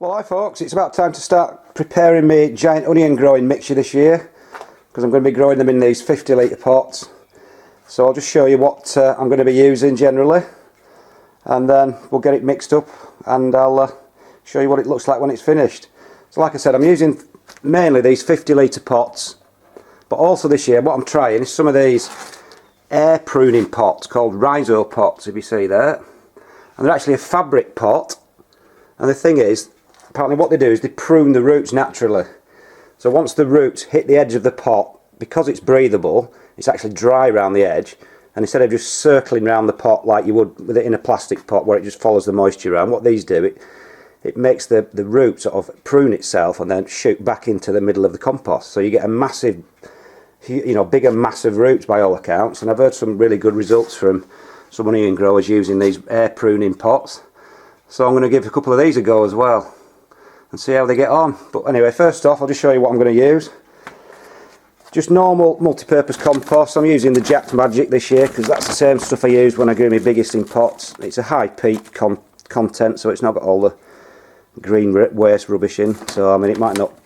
Well, hi folks, it's about time to start preparing my giant onion growing mixture this year, because I'm going to be growing them in these 50 litre pots. So I'll just show you what I'm going to be using generally, and then we'll get it mixed up and I'll show you what it looks like when it's finished. So like I said, I'm using mainly these 50 litre pots, but also this year what I'm trying is some of these air pruning pots called rhizo pots, if you see there. And they're actually a fabric pot, and the thing is, apparently what they do is they prune the roots naturally. So once the roots hit the edge of the pot, because it's breathable, it's actually dry around the edge, and instead of just circling around the pot like you would with it in a plastic pot where it just follows the moisture around, what these do, it makes the root sort of prune itself and then shoot back into the middle of the compost. So you get a massive, bigger massive roots by all accounts, and I've heard some really good results from some onion growers using these air pruning pots. So I'm going to give a couple of these a go as well and see how they get on. But anyway, first off I'll just show you what I'm going to use. Just normal multi-purpose compost. I'm using the Jack's Magic this year because that's the same stuff I use when I grow my biggest in pots. It's a high peat content, so it's not got all the green waste rubbish in. So I mean, it might not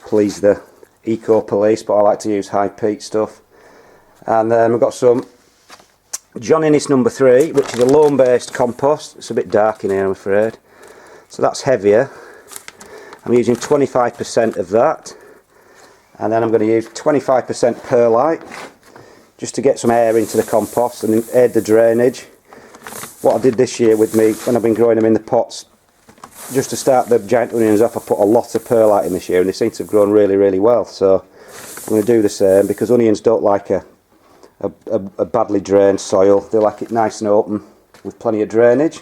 please the eco police, but I like to use high peat stuff. And then we've got some John Innes number 3, which is a loam based compost. It's a bit dark in here, I'm afraid, so that's heavier. I'm using 25% of that, and then I'm going to use 25% perlite just to get some air into the compost and aid the drainage. What I did this year with me when I've been growing them in the pots, just to start the giant onions off, I put a lot of perlite in this year and they seem to have grown really well. So I'm going to do the same, because onions don't like a badly drained soil. They like it nice and open with plenty of drainage.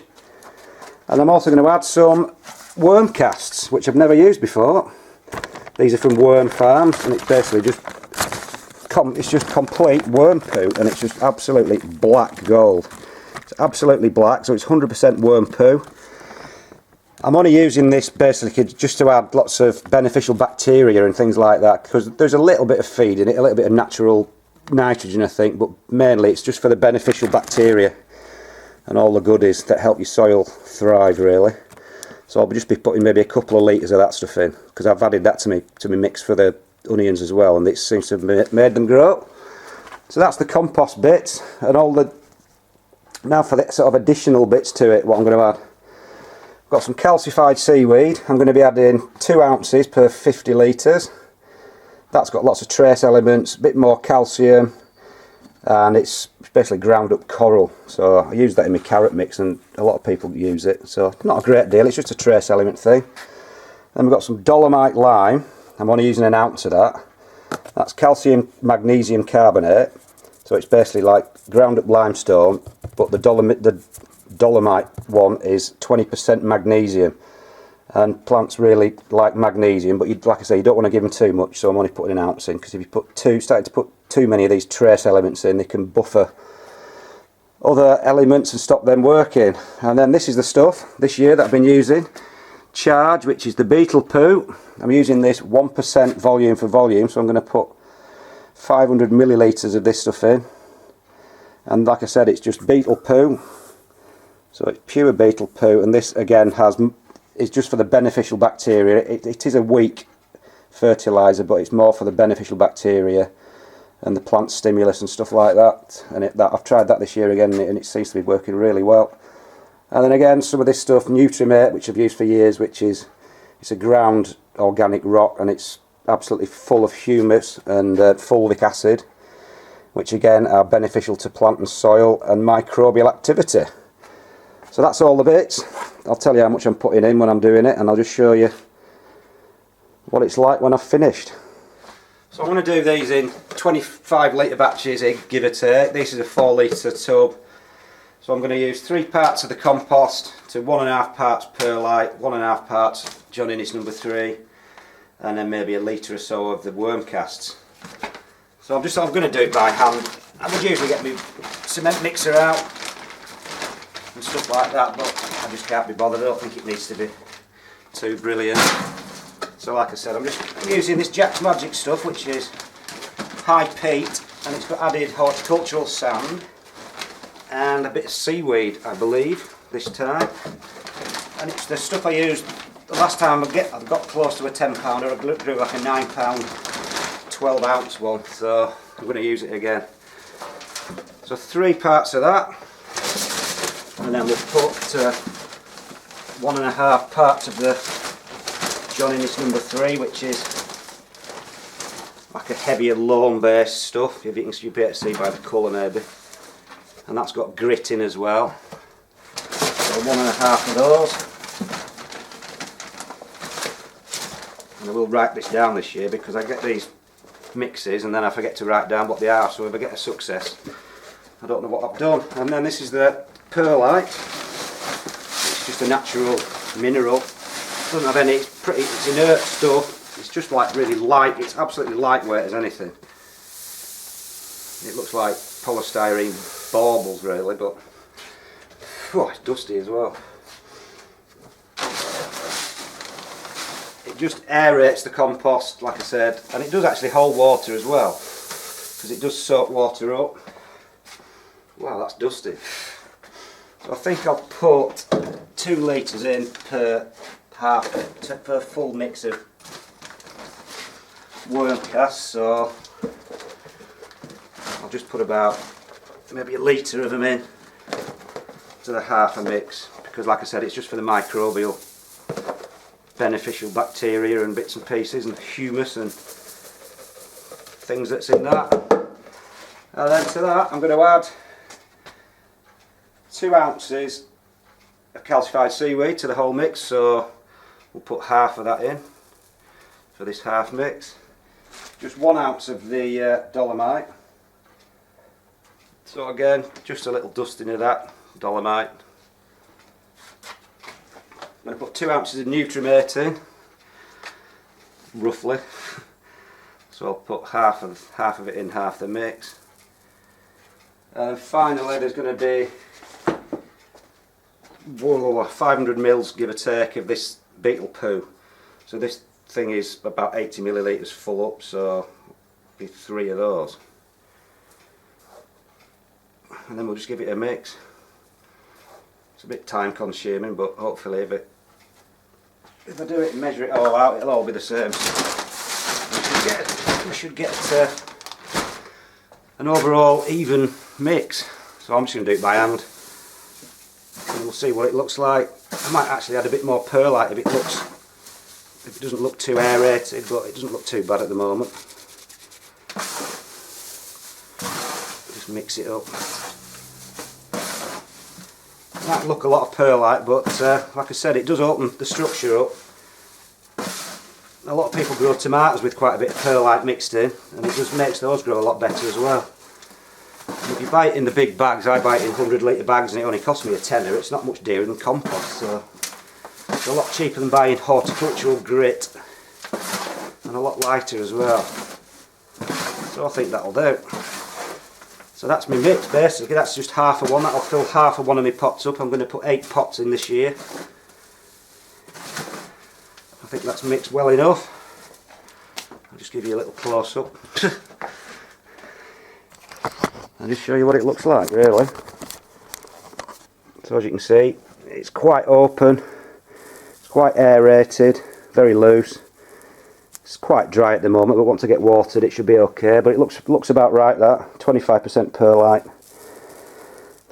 And I'm also going to add some worm casts, which I've never used before. These are from Worm Farms, and it's basically just complete worm poo, and it's just absolutely black gold. It's absolutely black, so it's 100% worm poo. I'm only using this basically just to add lots of beneficial bacteria and things like that, because there's a little bit of feed in it, a little bit of natural nitrogen I think, but mainly it's just for the beneficial bacteria and all the goodies that help your soil thrive really. So I'll just be putting maybe a couple of litres of that stuff in, because I've added that to me mix for the onions as well, and it seems to have made them grow. So that's the compost bits, and all the, now for the sort of additional bits to it, what I'm going to add. I've got some calcified seaweed. I'm going to be adding 2 ounces per 50 litres. That's got lots of trace elements, a bit more calcium, and it's basically ground up coral. So I use that in my carrot mix, and a lot of people use it. So not a great deal, it's just a trace element thing. Then we've got some Dolomite Lime. I'm only using 1 ounce of that. That's calcium magnesium carbonate. So it's basically like ground up limestone, but the Dolomite one is 20% magnesium. And plants really like magnesium, but like I say, you don't want to give them too much, so I'm only putting 1 ounce in, because if you start to put too many of these trace elements in, they can buffer other elements and stop them working. And then this is the stuff this year that I've been using. Charge, which is the Beetle Poo. I'm using this 1% volume for volume, so I'm going to put 500 millilitres of this stuff in. And like I said, it's just Beetle Poo, so it's pure Beetle Poo, and this again it's just for the beneficial bacteria. It is a weak fertiliser, but it's more for the beneficial bacteria and the plant stimulus and stuff like that. And I've tried that this year again, and it seems to be working really well. And then again, some of this stuff, Nutrimate, which I've used for years, which is, it's a ground organic rock, and it's absolutely full of humus and fulvic acid, which again are beneficial to plant and soil and microbial activity. So that's all the bits. I'll tell you how much I'm putting in when I'm doing it, and I'll just show you what it's like when I've finished. So I'm going to do these in 25 litre batches, give or take. This is a 4 litre tub. So I'm going to use 3 parts of the compost to 1.5 parts perlite, 1.5 parts John Innes number 3, and then maybe a litre or so of the worm casts. So I'm going to do it by hand. I would usually get my cement mixer out and stuff like that, but I just can't be bothered. I don't think it needs to be too brilliant. So like I said, I'm using this Jack's Magic stuff, which is high peat, and it's got added horticultural sand and a bit of seaweed, I believe, this time. And it's the stuff I used the last time I got close to a 10 pounder, I grew like a 9 pound 12 ounce one, so I'm going to use it again. So 3 parts of that, and then we'll put 1.5 parts of the John Innes number 3, which is like a heavier loam based stuff, if you'll be able to see by the colour maybe, and that's got grit in as well. So 1.5 of those, and I will write this down this year because I get these mixes and then I forget to write down what they are, so if I get a success I don't know what I've done. And then this is the perlite. It's just a natural mineral, doesn't have any, it's inert stuff, it's just like really light, it's absolutely lightweight as anything. It looks like polystyrene baubles really, but it's dusty as well. It just aerates the compost, like I said, and it does actually hold water as well, because it does soak water up. Wow, that's dusty. So I think I'll put 2 litres in per full mix of worm casts, so I'll just put about maybe a litre of them in to the half a mix, because like I said, it's just for the microbial beneficial bacteria and bits and pieces and humus and things that's in that. And then to that I'm going to add 2 ounces of calcified seaweed to the whole mix, so we'll put half of that in for this half mix. Just 1 ounce of the Dolomite, so again just a little dusting of that Dolomite. I'm going to put 2 ounces of Nutrimate in, roughly, so I'll put half of it in half the mix. And finally there's going to be 500 mils give or take of this Beetle Poo. So this thing is about 80 millilitres full up, so be 3 of those. And then we'll just give it a mix. It's a bit time consuming, but hopefully if I do it and measure it all out, it'll all be the same. We should get an overall even mix. So I'm just going to do it by hand, and we'll see what it looks like. I might actually add a bit more perlite if it doesn't look too aerated, but it doesn't look too bad at the moment. Just mix it up. Might look a lot of perlite, but like I said, it does open the structure up. A lot of people grow tomatoes with quite a bit of perlite mixed in, and it just makes those grow a lot better as well. And if you buy it in the big bags, I buy it in 100 litre bags and it only costs me a tenner. It's not much dearer than compost, so it's a lot cheaper than buying horticultural grit, and a lot lighter as well. So I think that'll do. So that's my mix basically. That's just half of one. That'll fill half of one of my pots up. I'm going to put 8 pots in this year. I think that's mixed well enough. I'll just give you a little close up and just show you what it looks like really. So as you can see, it's quite open, it's quite aerated, very loose. It's quite dry at the moment, but once I get watered it should be okay, but it looks about right. That 25% perlite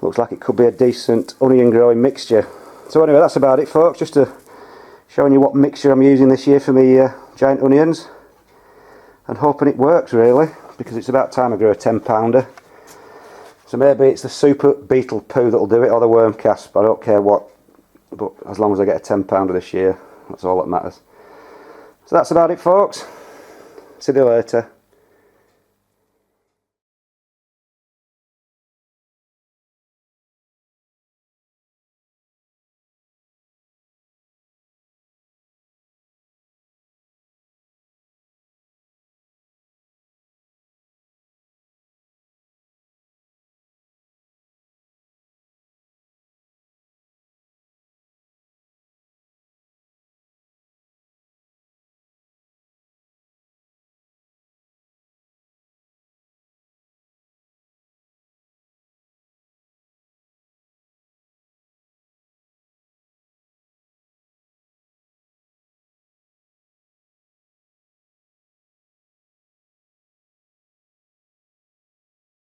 looks like it could be a decent onion growing mixture. So anyway, that's about it folks, just to showing you what mixture I'm using this year for my giant onions, and hoping it works really, because it's about time I grow a 10 pounder. So maybe it's the super Beetle Poo that'll do it, or the worm cast, but I don't care what, but as long as I get a 10 pounder this year, that's all that matters. So that's about it folks, see you later.